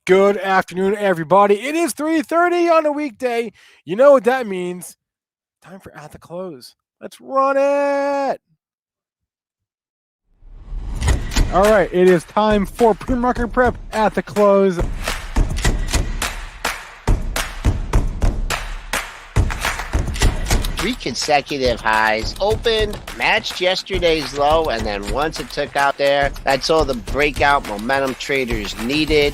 Good afternoon, everybody. It is 3:30 on a weekday. You know what that means. Time for At the Close. Let's run it. All right, it is time for PreMarket Prep at the close. 3 consecutive highs, opened, matched yesterday's low, and then once it took out there, that's all the breakout momentum traders needed.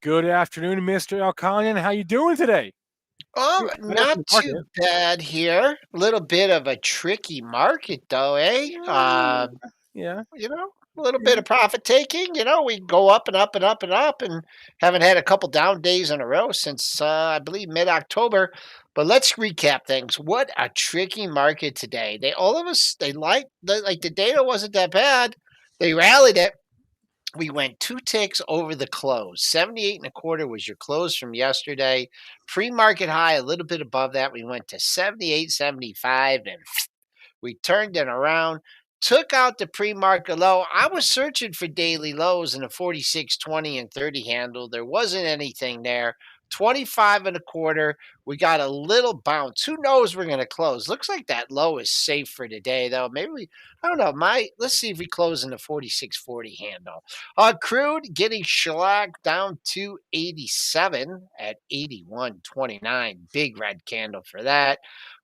Good afternoon, Mr. Elconin. How you doing today? Oh, not too bad here. A little bit of a tricky market, though, eh? Yeah. A little bit of profit taking. We go up and up and up and up, and haven't had a couple down days in a row since I believe mid-October. But let's recap things. What a tricky market today. They like the data wasn't that bad. They rallied it. We went 2 ticks over the close. 78 and a quarter was your close from yesterday. Pre-market high, a little bit above that. We went to 78.75 and we turned it around, took out the pre-market low. I was searching for daily lows in a 46, 20, and 30 handle. There wasn't anything there. 25 and a quarter. We got a little bounce. Who knows we're going to close? Looks like that low is safe for today, though. I don't know. Let's see if we close in the 46.40 handle. Crude getting shellacked down to 87 at 81.29. Big red candle for that.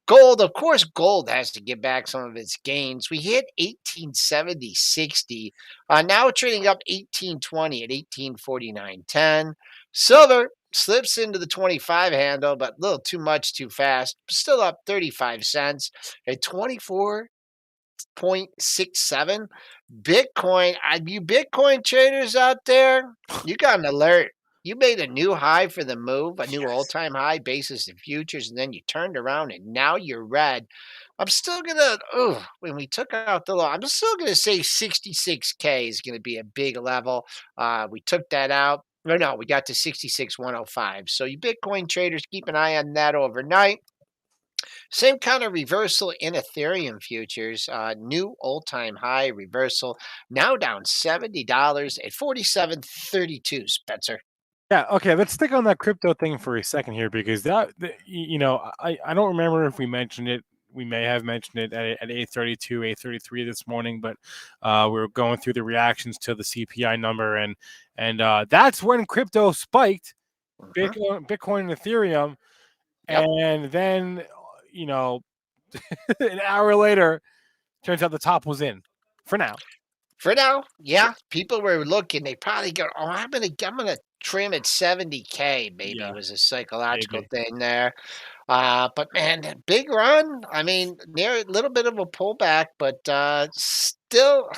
Gold, of course, gold has to get back some of its gains. We hit 1870.60. Now we're trading up 1820 at 1849.10. Silver slips into the 25 handle, but a little too much too fast. Still up 35 cents at 24.67. Bitcoin, you Bitcoin traders out there, you got an alert. You made a new high for the move, a new all-time high basis in futures, and then you turned around and now you're red. I'm still gonna, when we took out the low, I'm still gonna say 66K is gonna be a big level. We took that out. No, we got to 66,105. So you Bitcoin traders, keep an eye on that overnight. Same kind of reversal in Ethereum futures. New all-time high reversal. Now down $70 at 47.32. Spencer. Yeah, okay, let's stick on that crypto thing for a second here because I don't remember if we mentioned it. We may have mentioned it at 8:32, 8:33 this morning, but we were going through the reactions to the CPI number, and that's when crypto spiked, Bitcoin and Ethereum, Yep. and then an hour later, turns out the top was in for now. For now, yeah. People were looking. They probably go, "Oh, I'm gonna trim at 70K." Maybe Yeah, it was a psychological maybe. thing there. But man, that big run. I mean, near a little bit of a pullback, but still.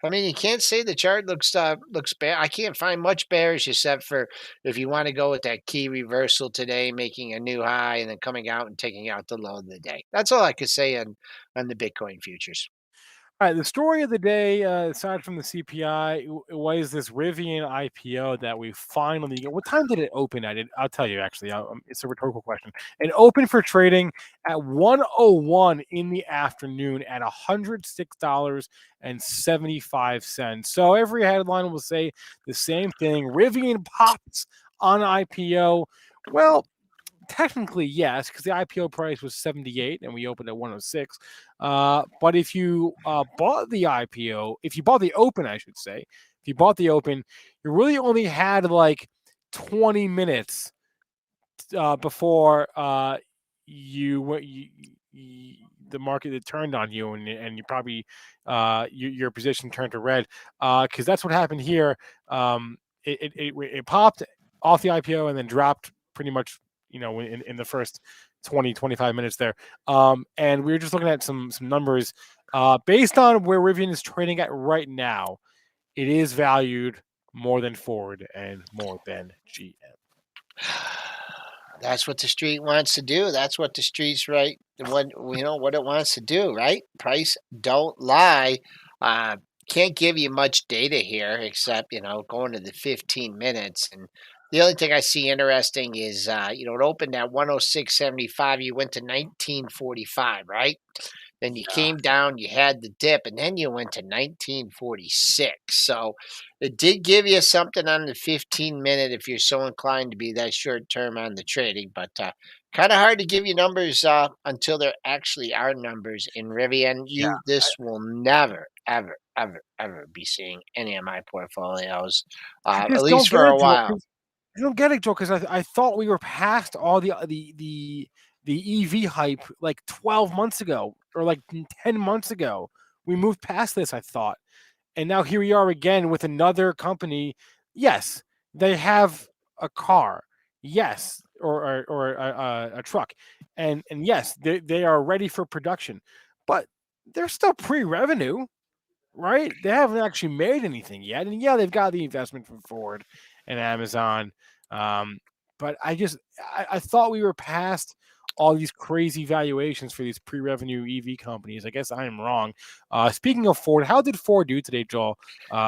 I mean, you can't say the chart looks bad. I can't find much bearish except for if you want to go with that key reversal today, making a new high and then coming out and taking out the low of the day. That's all I could say on the Bitcoin futures. All right, the story of the day, aside from the CPI, was this Rivian IPO that we finally. What time did it open at? I'll tell you. Actually, it's a rhetorical question. It opened for trading at 1:01 in the afternoon at $106.75. So every headline will say the same thing. Rivian pops on IPO. Well, technically yes, because the IPO price was 78 and we opened at 106. But if you bought the IPO, if you bought the open, I should say, if you bought the open, you really only had like 20 minutes before the market had turned on you, and you probably your position turned to red, because that's what happened here. It popped off the IPO and then dropped pretty much in the first 20-25 minutes there. And we were just looking at some numbers based on where Rivian is trading at right now. It is valued more than Ford and more than GM. That's what the street wants to do. That's what the street's right. What it wants to do, right? Price don't lie. Can't give you much data here except going to the 15 minutes. And the only thing I see interesting is it opened at 106.75. You went to 19.45, right? then you came down, you had the dip, and then you went to 1946. So it did give you something on the 15-minute if you're so inclined to be that short term on the trading, but kind of hard to give you numbers until there actually are numbers in Rivian. This will never, ever, ever, ever be seeing any of my portfolios, I at just least don't get for it, a Joe. while. I don't get it, Joe, because I thought we were past all the EV hype like 12 months ago or like 10 months ago. We moved past this, I thought. And now here we are again with another company. Yes, they have a car. Yes, or a truck. And yes, they are ready for production. But they're still pre-revenue, right? They haven't actually made anything yet. And yeah, they've got the investment from Ford and Amazon. Um, but I thought we were past all these crazy valuations for these pre-revenue EV companies. I guess I am wrong. Speaking of Ford, how did Ford do today, Joel?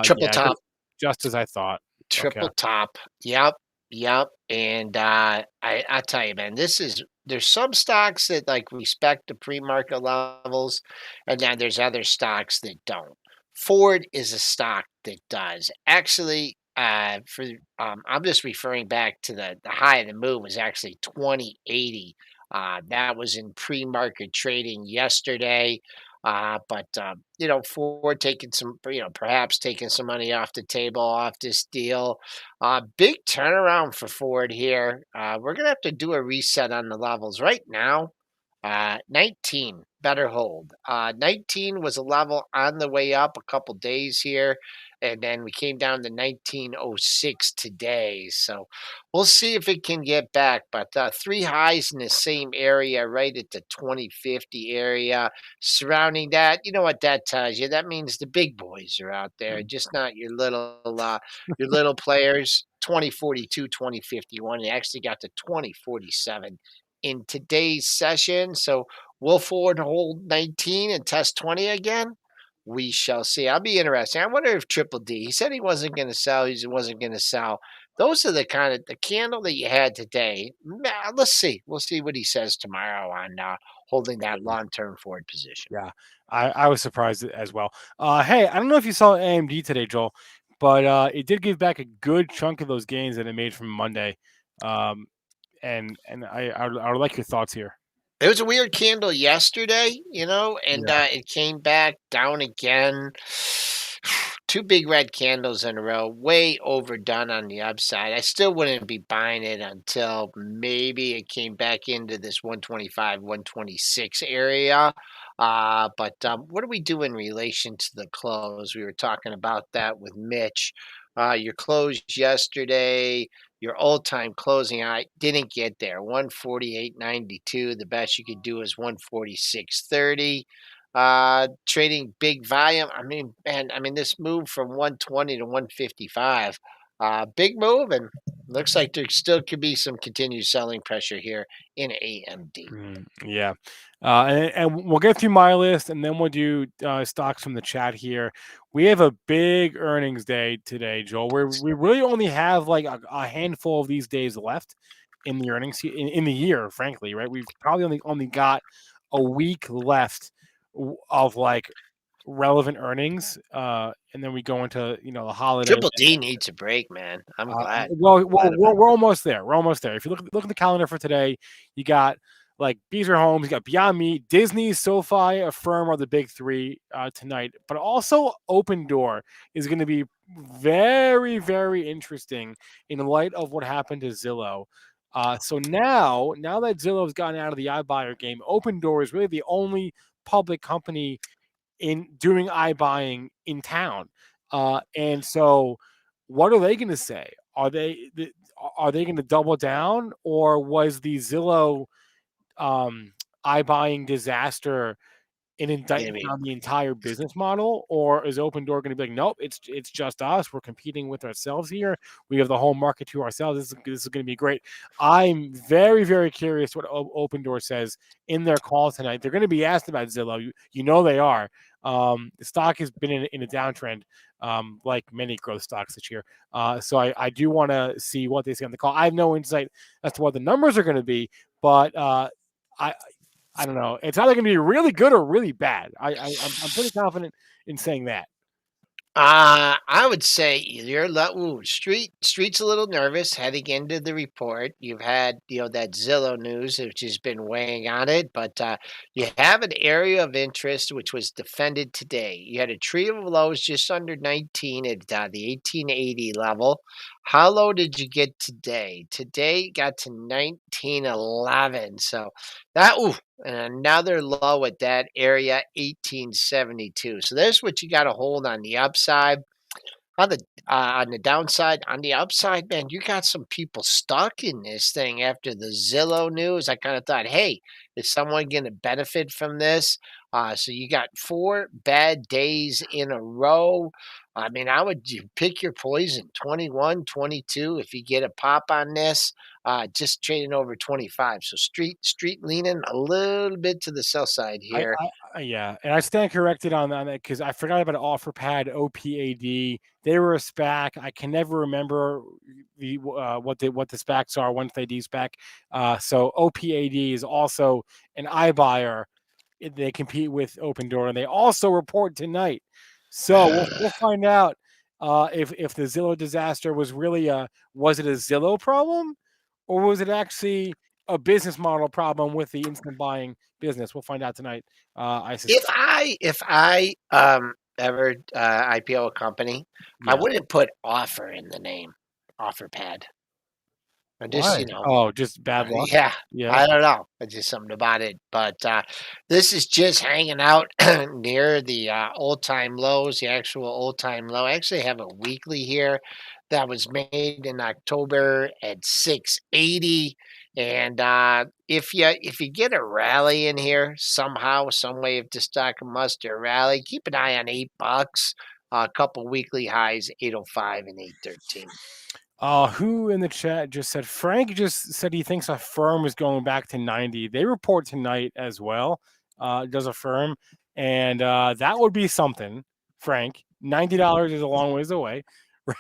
Triple Yeah, top. just as I thought. Okay. Triple top. Yep. Yep. And I tell you, man, there's some stocks that like respect the pre-market levels, and then there's other stocks that don't. Ford is a stock that does. Actually, for I'm just referring back to the high of the move was actually 2080. That was in pre-market trading yesterday. But Ford taking some, perhaps taking some money off the table off this deal. Big turnaround for Ford here. We're gonna have to do a reset on the levels right now. 19 better hold. 19 was a level on the way up a couple days here, and then we came down to 1906 today. So we'll see if it can get back. But three highs in the same area, right at the 2050 area. Surrounding that, you know what that tells you? That means the big boys are out there, just not your little players. 2042, 2051. It actually got to 2047 in today's session. So will Ford hold 19 and test 20 again? We shall see. I'll be interesting. I wonder if Triple D. He said he wasn't going to sell. He wasn't going to sell. Those are the kind of the candle that you had today. Let's see. We'll see what he says tomorrow on holding that long-term Ford position. Yeah, I was surprised as well. Hey, I don't know if you saw AMD today, Joel, but it did give back a good chunk of those gains that it made from Monday. Um, and I would like your thoughts here. It was a weird candle yesterday, and Yeah. it came back down again. Two big red candles in a row, way overdone on the upside. I still wouldn't be buying it until maybe it came back into this 125, 126 area. But what do we do in relation to the close? We were talking about that with Mitch. Your close yesterday, your old time closing, I didn't get there. 148.92. The best you could do is 146.30. Trading big volume. I mean, man, this move from 120 to 155. Big move, and looks like there still could be some continued selling pressure here in AMD. Yeah. And we'll get through my list and then we'll do stocks from the chat here. We have a big earnings day today, Joel. We really only have like a handful of these days left in the in the year, frankly, right? We've probably only got a week left of like relevant earnings. And then we go into, the holiday. Triple D needs a break, man. I'm glad. Well, Glad about we're almost there. We're almost there. If you look at the calendar for today, you got like Beezer Homes, you got Beyond Meat, Disney, SoFi, Affirm are the big three tonight. But also Opendoor is going to be very, very interesting in light of what happened to Zillow. So now that Zillow's gotten out of the iBuyer game, Opendoor is really the only public company in doing iBuying in town. And so what are they going to say? Are they going to double down, or was the Zillow iBuying disaster an indictment it. on the entire business model, or is Open Door going to be like, nope, it's just us. We're competing with ourselves here. We have the whole market to ourselves. This is going to be great. I'm very, very curious what Open Door says in their call tonight. They're going to be asked about Zillow. You know they are. The stock has been in a downtrend, like many growth stocks this year. So I do want to see what they say on the call. I have no insight as to what the numbers are going to be, but I I don't know. It's either going to be really good or really bad. I'm pretty confident in saying that. I would say you're street's a little nervous heading into the report. You've had that Zillow news, which has been weighing on it, but you have an area of interest which was defended today. You had a trio of lows just under 19 at the 1880 level. How low did you get today? Today it got to 1911. So that and another low at that area, 1872. So there's what you got to hold on the upside. On the downside, on the upside, man, you got some people stuck in this thing after the Zillow news. I kind of thought, hey, is someone going to benefit from this? So you got 4 bad days in a row. I mean, I would pick your poison, 21, 22. If you get a pop on this, just trading over 25. So street leaning a little bit to the sell side here. Yeah, and I stand corrected on that because I forgot about Offerpad, OPAD. They were a SPAC. I can never remember what the SPACs are once they de-SPAC. So OPAD is also an iBuyer. They compete with Opendoor, and they also report tonight. So we'll find out if the Zillow disaster was really was it a Zillow problem, or was it actually a business model problem with the instant buying business? We'll find out tonight. I If suspect. I ever IPO a company, I Yeah. wouldn't put offer in the name, Offerpad. I just, Why? Oh, just bad luck. yeah, Yeah. I don't know. It's just something about it. But this is just hanging out near the old-time lows, the actual old-time low. I actually have a weekly here that was made in October at 680. And if you get a rally in here somehow, some way, if the stock must a rally, keep an eye on $8. A couple weekly highs, 805 and 813. Who in the chat just said Frank just said he thinks Affirm is going back to 90. They report tonight as well. Does Affirm, and that would be something. Frank, $90 is a long ways away,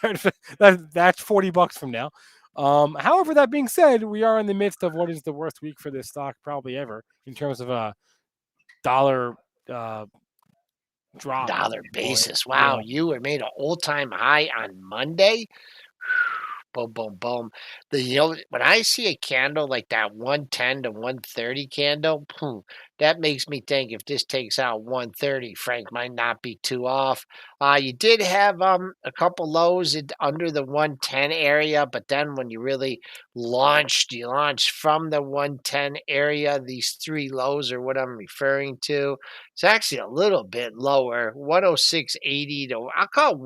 right? That's $40 from now. However, that being said, we are in the midst of what is the worst week for this stock probably ever in terms of a dollar drop. Dollar Boy, basis. yeah. Wow, you were made an all-time high on Monday. Boom, boom, boom. When I see a candle like that 110 to 130 candle, that makes me think if this takes out 130, Frank might not be too off. You did have a couple lows under the 110 area, but then when you launched from the 110 area. These 3 lows are what I'm referring to. It's actually a little bit lower, 106.80 to I'll call it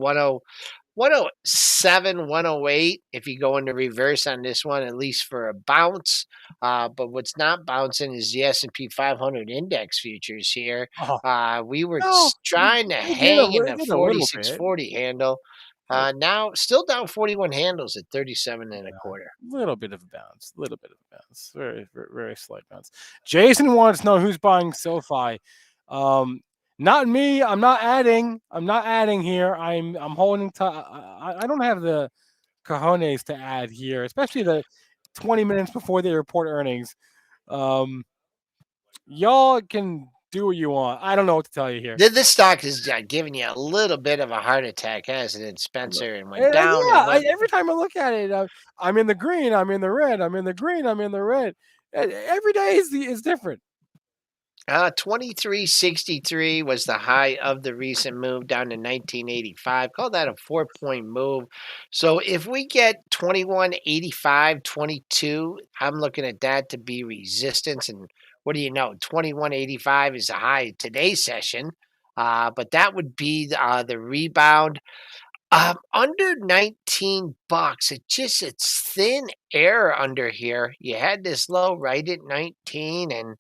107, 108 if you go into reverse on this one, at least for a bounce. But what's not bouncing is the S&P 500 index futures here. Oh We were no, trying to hang in they the did a little bit. 4640 handle. Little Now still down 41 handles at 37 and a Yeah, quarter. little bit of a bounce, little bit of a bounce, very, very, very slight bounce. Jason wants to know who's buying SoFi. Um, Not me. I'm not adding. I'm not adding here. I'm holding to. I don't have the cojones to add here, especially the 20 minutes before they report earnings. Um, y'all can do what you want. I don't know what to tell you here. This stock is giving you a little bit of a heart attack, hasn't it, Spencer? And went down Yeah, and went. every time I look at it, I'm in the green. I'm in the red. I'm in the green. I'm in the red. Every day is different. 2363 was the high of the recent move down to 1985. Call that a 4-point move. So if we get 2185, 22, I'm looking at that to be resistance. And what do you know? 2185 is the high of today's session. But that would be the rebound. Under $19, it's thin air under here. You had this low right at 19, and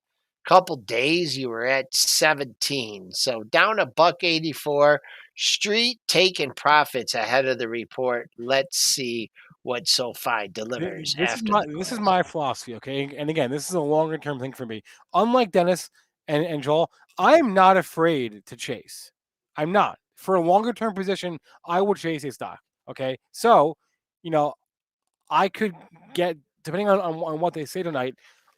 couple days you were at 17. So down a buck 84. Street taking profits ahead of the report. Let's see what SoFi delivers after the This is close. my philosophy, okay? And again, this is a longer term thing for me. Unlike Dennis and Joel, I'm not afraid to chase. I'm not. For a longer term position, I will chase a stock. Okay. So, you know, I could get depending on what they say tonight,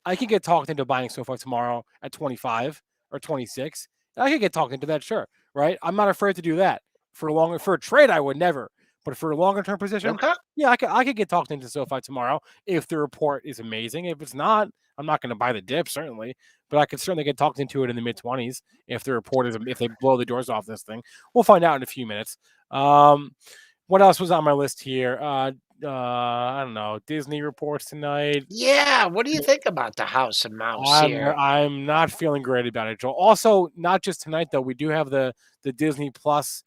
I could get talked into buying SoFi tomorrow at 25 or 26. I could get talked into that, sure, right? I'm not afraid to do that. For a trade, I would never. But for a longer term position, Okay. yeah, I could get talked into SoFi tomorrow if the report is amazing. If it's not, I'm not going to buy the dip, certainly, but I could certainly get talked into it in the mid 20s if the report is, if they blow the doors off this thing. We'll find out in a few minutes. What else was on my list here? I don't know. Disney reports tonight. Yeah. What do you think about the House of Mouse here? I'm not feeling great about it, Joel. Also, not just tonight though. We do have the Disney Plus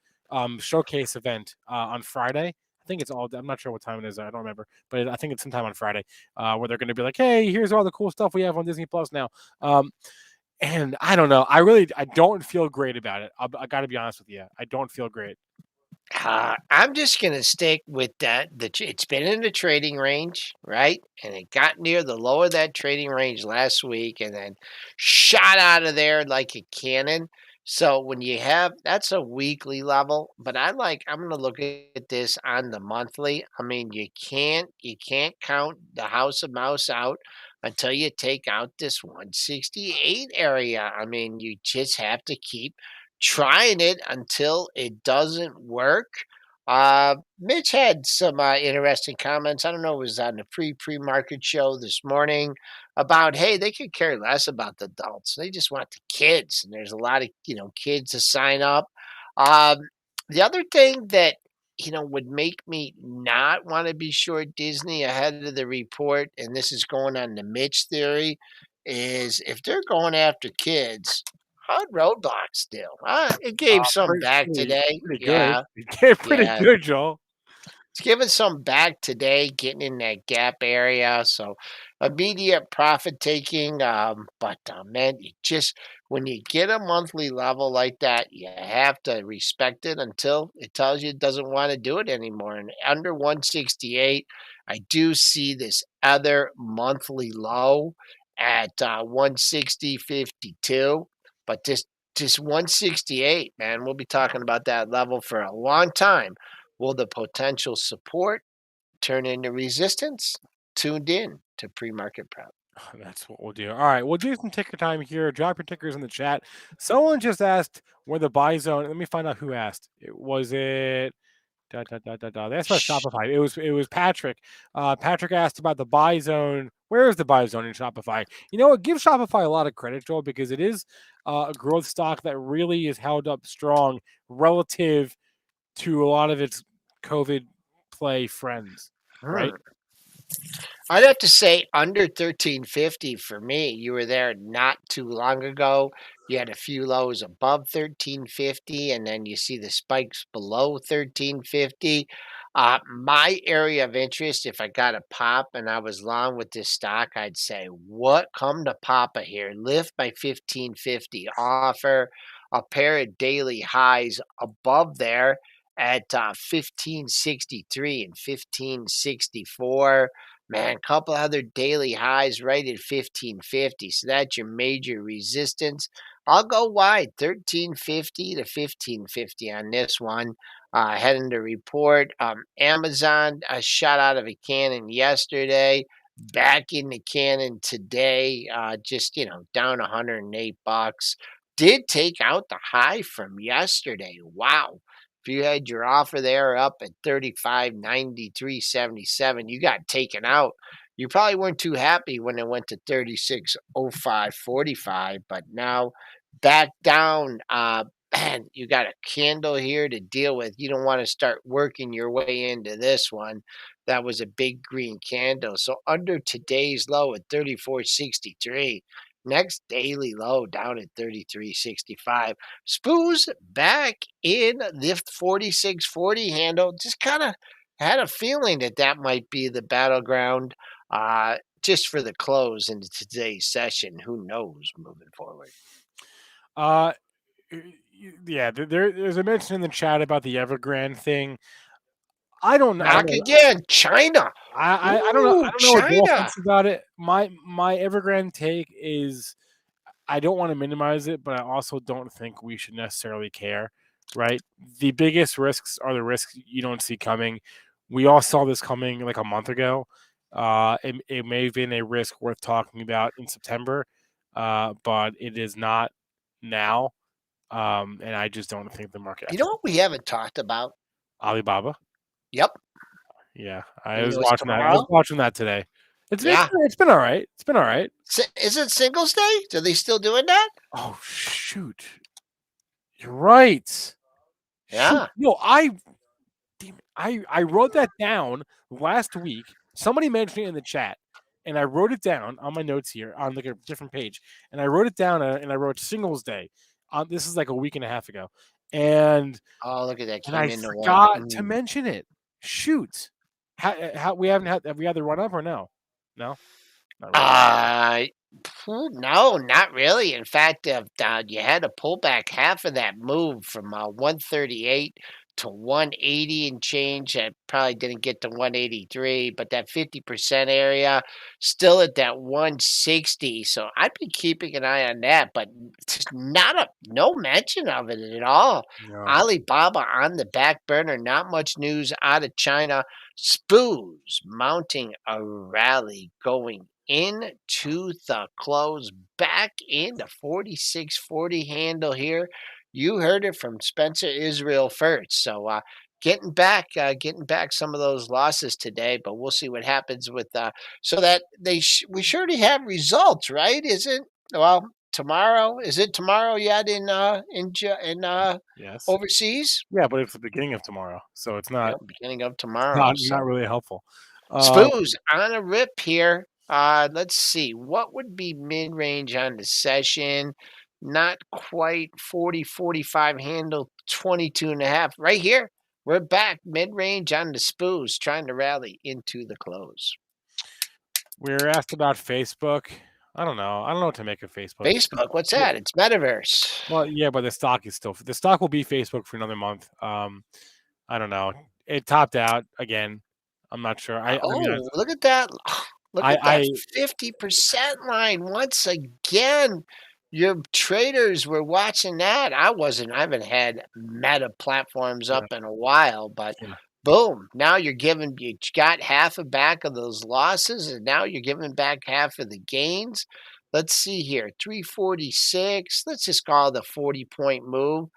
showcase event on Friday. I think it's all. I'm not sure what time it is. I don't remember, but I think it's sometime on Friday where they're going to be like, "Hey, here's all the cool stuff we have on Disney Plus now." And I don't know. I don't feel great about it. I got to be honest with you. I don't feel great. I'm just going to stick with that. It's been in the trading range, right? And it got near the low of that trading range last week and then shot out of there like a cannon. So when you have that's a weekly level, but I'm going to look at this on the monthly. I mean, you can't count the House of Mouse out until you take out this 168 area. I mean, you just have to keep trying it until it doesn't work. Mitch had some interesting comments. I don't know, it was on the pre-market show this morning about, hey, they could care less about the adults. They just want the kids, and there's a lot of kids to sign up. Um, the other thing that would make me not want to be short Disney ahead of the report, and this is going on the Mitch theory, is if they're going after kids, how'd Roadblocks do? It gave some back today. Pretty good. Yeah, Pretty yeah. good, Joel. It's giving some back today, getting in that gap area. So immediate profit taking. But man, you just when you get a monthly level like that, you have to respect it until it tells you it doesn't want to do it anymore. And under 168, I do see this other monthly low at 160.52. But just 168, man. We'll be talking about that level for a long time. Will the potential support turn into resistance? Tuned in to pre-market prep. That's what we'll do. All right, we'll do some ticker time here. Drop your tickers in the chat. Someone just asked where the buy zone. Let me find out who asked. It. That's about Shh. Shopify. It was Patrick. Patrick asked about the buy zone. Where is the buy zone in Shopify? You know what? Give Shopify a lot of credit, Joel, because it is a growth stock that really is held up strong relative to a lot of its COVID play friends, right? Hmm. I'd have to say under 1350 for me. You were there not too long ago. You had a few lows above 1350, and then you see the spikes below 1350. My area of interest, if I got a pop and I was long with this stock, I'd say, what come to Papa here? Lift by 1550, offer a pair of daily highs above there at 1563 and 1564. Man, a couple other daily highs right at 1550. So that's your major resistance. I'll go wide, 1350 to 1550 on this one. Heading to report. Amazon shot out of a cannon yesterday, back in the cannon today. Just down 108 bucks. Did take out the high from yesterday. Wow. If you had your offer there up at 35.93.77, you got taken out. You probably weren't too happy when it went to 36.05.45, but now back down. Man, you got a candle here to deal with. You don't want to start working your way into this one. That was a big green candle. So under today's low at 34.63. Next daily low down at 33.65. Spoos back in the 4640 handle. Just kind of had a feeling that might be the battleground just for the close into today's session. Who knows moving forward? Uh, yeah, there's a mention in the chat about the Evergrande thing. I don't Knock know. again. China. I don't know. I Ooh, don't know what Joel China. thinks about it. My Evergrande take is I don't want to minimize it, but I also don't think we should necessarily care. Right? The biggest risks are the risks you don't see coming. We all saw this coming like a month ago. It may have been a risk worth talking about in September, but it is not now. And I just don't think the market. You know what we haven't talked about? Alibaba. Yep. Yeah, I You was know it's watching that. I was tomorrow? watching that today. Yeah. It's been all right. It's been all right. Is it Singles Day? Are they still doing that? Oh shoot, you're right. Shoot, Yeah. no, damn it, I wrote that down last week. Somebody mentioned it in the chat, and I wrote it down on my notes here on like a different page. And I wrote it down, and I wrote Singles Day. This is like a week and a half ago, and Oh, look at that. I Came into one. forgot to mention it. Shoot, how we haven't had have we had the run up or no? No, not really. Uh, no, not really. In fact, you had to pull back half of that move from 138 to 180 and change. I probably didn't get to 183, but that 50% area still at that 160. So I'd be keeping an eye on that, but just no mention of it at all. No. Alibaba on the back burner. Not much news out of China. Spoos mounting a rally going into the close, back into 46.40 handle here. You heard it from Spencer Israel first. So getting back some of those losses today, but we'll see what happens with so that we surely have results, right? Is it well tomorrow? Is it tomorrow yet in Yes. overseas? Yeah, but it's the beginning of tomorrow, so it's Yeah, not beginning of tomorrow. not So really helpful. Uh, Spoos on a rip here. Let's see. What would be mid range on the session? Not quite 40, 45 handle, 22 and a half. Right here. We're back mid range on the Spoos, trying to rally into the close. we were asked about Facebook. I don't know. I don't know what to make of Facebook. Facebook, what's that? It's Metaverse. Well, yeah, but the stock will be Facebook for another month. I don't know. It topped out again. I'm not sure. I mean, Oh, look at that. Look at that I 50% line once again. Your traders were watching that. I wasn't. I haven't had meta platforms yeah, up in a while, but yeah. boom. Now you got half a back of those losses, and now you're giving back half of the gains. Let's see here. 346. Let's just call it a 40-point move.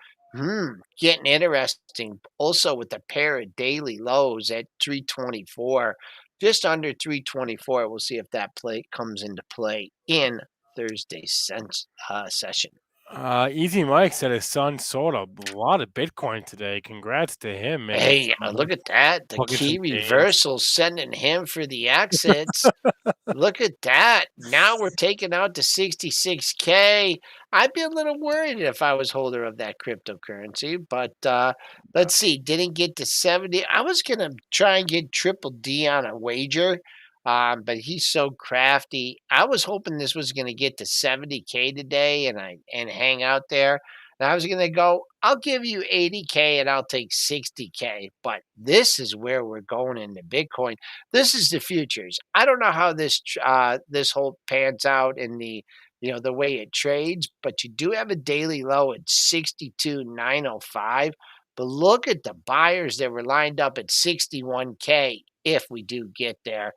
Getting interesting. Also with the pair of daily lows at 324, just under 324. We'll see if that play comes into play in Thursday's session. Easy Mike said his son sold a lot of Bitcoin today. Congrats to him, man. Hey, look at that. The Booking some key gains. reversal sending him for the exits. Look at that. Now we're taking out to 66K. I'd be a little worried if I was holder of that cryptocurrency, but let's see. Didn't get to 70. I was going to try and get triple D on a wager, but he's so crafty. I was hoping this was going to get to 70K today and hang out there. And I was going to go, I'll give you 80K and I'll take 60K. But this is where we're going into Bitcoin. This is the futures. I don't know how this whole pans out in the way it trades, but you do have a daily low at 62,905. But look at the buyers that were lined up at 61K if we do get there.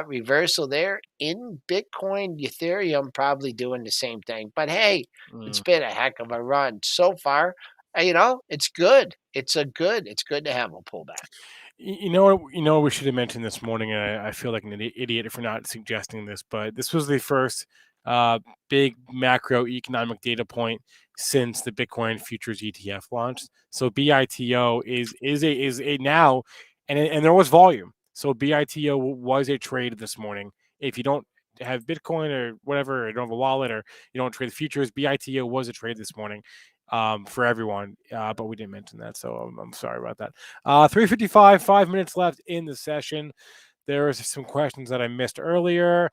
Reversal there in Bitcoin, Ethereum probably doing the same thing. But hey, it's Mm. been a heck of a run so far. It's good. It's good to have a pullback. You know what? You know what we should have mentioned this morning, and I feel like an idiot for not suggesting this, but this was the first uh, big macroeconomic data point since the Bitcoin futures ETF launched. So BITO is a now, and there was volume. So BITO was a trade this morning. If you don't have Bitcoin or whatever, or you don't have a wallet, or you don't trade the futures, BITO was a trade this morning for everyone. But we didn't mention that, so I'm sorry about that. 3:55, 5 minutes left in the session. There was some questions that I missed earlier.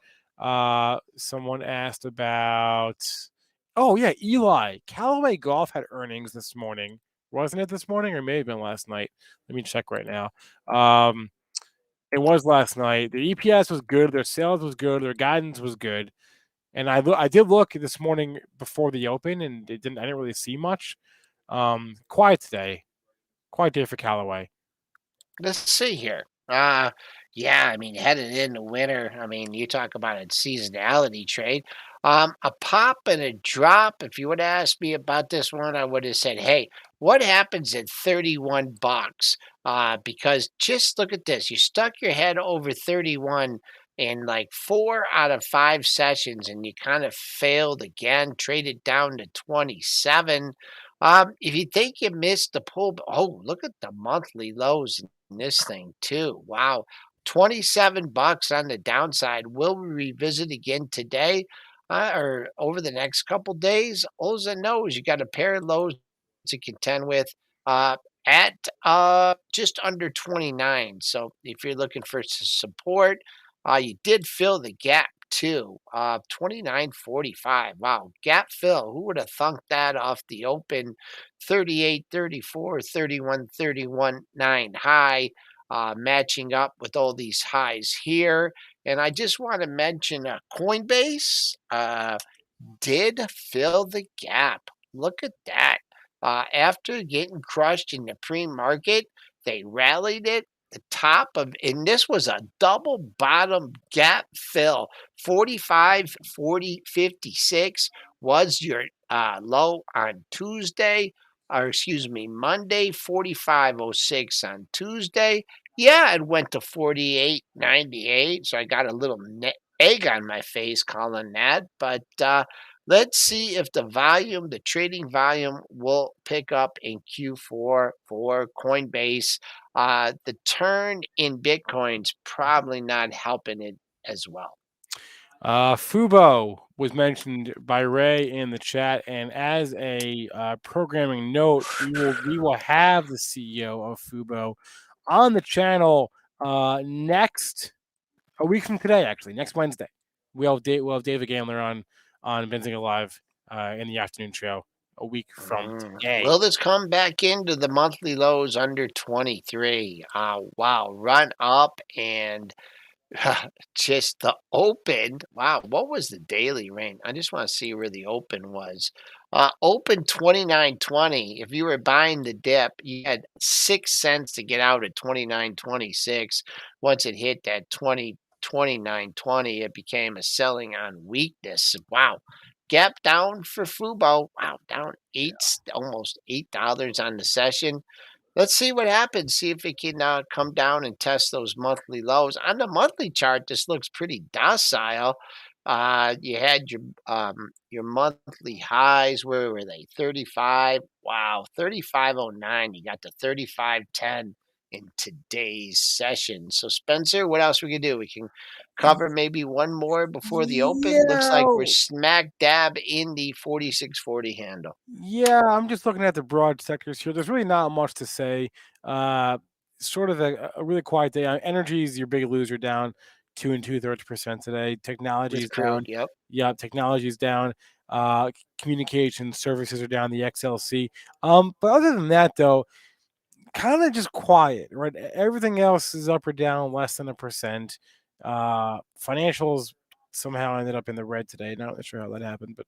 Someone asked about, oh yeah, Eli. Callaway Golf had earnings this morning. Wasn't it this morning, or may have been last night? Let me check right now. It was last night. The EPS was good. Their sales was good. Their guidance was good. And I did look this morning before the open, and I didn't really see much. Quiet today. Quiet day for Callaway. Let's see here. Yeah, I mean, headed into winter, I mean, you talk about a seasonality trade. A pop and a drop. If you would ask me about this one, I would have said, "Hey, what happens at 31 bucks?" Because just look at this. You stuck your head over 31 in like 4 out of 5 sessions, and you kind of failed again. Traded down to 27. If you think you missed the pull, oh, look at the monthly lows in this thing too. Wow. 27 bucks on the downside. Will we revisit again today or over the next couple days? Oza knows you got a pair of lows to contend with uh, at just under 29. So if you're looking for support, you did fill the gap too. 29.45. Wow. Gap fill. Who would have thunk that off the open 38, 34, 31, 31, 9 high? Matching up with all these highs here. And I just want to mention Coinbase did fill the gap. Look at that. After getting crushed in the pre-market, they rallied it. The top of, and this was a double bottom gap fill. 45, 40, 56 was your low on Tuesday, or excuse me, Monday, 45.06 on Tuesday. Yeah, it went to 48.98. So I got a little egg on my face calling that. But let's see if the trading volume will pick up in Q4 for Coinbase. The turn in Bitcoin's probably not helping it as well. Fubo was mentioned by Ray in the chat, and as a programming note, we will have the CEO of Fubo on the channel next a week from today. Actually, next Wednesday, we'll have David Gambler on Benzinga Live in the afternoon show a week from today. Will this come back into the monthly lows under 23? Wow, run up and just the open. Wow, what was the daily range? I just want to see where the open was. Open 29.20. If you were buying the dip, you had 6 cents to get out at 29.26. Once it hit that 29.20, it became a selling on weakness. Wow. Gap down for Fubo. Wow, down almost $8 on the session. Let's see what happens. See if it can come down and test those monthly lows. On the monthly chart, this looks pretty docile. You had your monthly highs. Where were they? 35. Wow, 35.09. You got to 35.10 in today's session. So Spencer, what else we can do? We can cover maybe one more before the open. Looks like we're Yeah, smack dab in the 46.40 handle. yeah. I'm just looking at the broad sectors here. There's really not much to say. Uh, sort of a really quiet day. Energy is your big loser, down 2 2/3% today. Technology With is down. crude, yep. Yeah, technology is down. Communication services are down. The XLC. But other than that, though, kind of just quiet, right? Everything else is up or down less than 1%. Financials somehow ended up in the red today. Not sure how that happened, but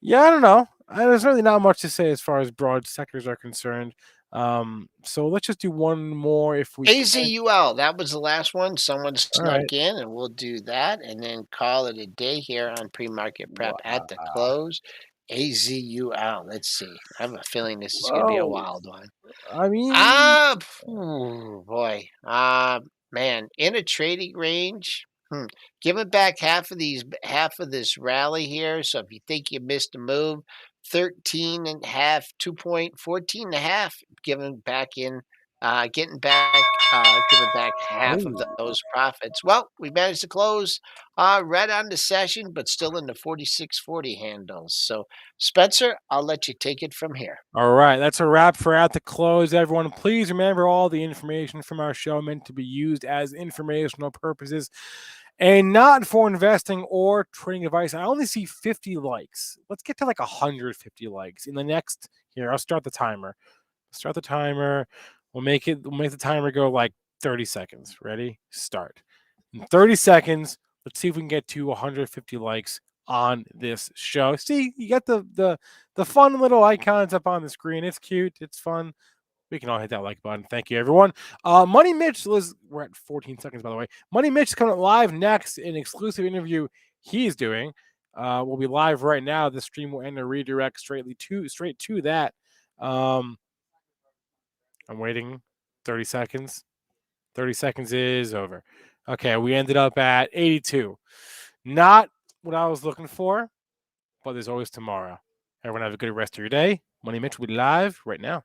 yeah, I don't know. There's really not much to say as far as broad sectors are concerned. So let's just do one more if we can. AZUL, that was the last one. Someone All snuck right. in, and we'll do that and then call it a day here on pre-market prep at the Wow. close. AZUL. Let's see. I have a feeling this is going to be a Oh, wild one. I mean, Boy. Man, in a trading range. Giving back half of this rally here. So if you think you missed a move, 13 and a half, 2.14 and a half, giving back in, giving back half of oh. those profits. Well, we managed to close right on the session, but still in the 46.40 handles. So Spencer, I'll let you take it from here. All right, that's a wrap for At the Close, everyone. Please remember all the information from our show meant to be used as informational purposes and not for investing or trading advice. I only see 50 likes. Let's get to like 150 likes in the next. Here, I'll start the timer. Start the timer. We'll make the timer go like 30 seconds. Ready? Start. In 30 seconds, let's see if we can get to 150 likes on this show. See, you got the fun little icons up on the screen. It's cute. It's fun. We can all hit that like button. Thank you, everyone. Money Mitch, we're at 14 seconds, by the way. Money Mitch is coming live next, an exclusive interview he's doing. We'll be live right now. The stream will end a redirect straight to that. I'm waiting 30 seconds. 30 seconds is over. Okay, we ended up at 82. Not what I was looking for, but there's always tomorrow. Everyone have a good rest of your day. Money Mitch will be live right now.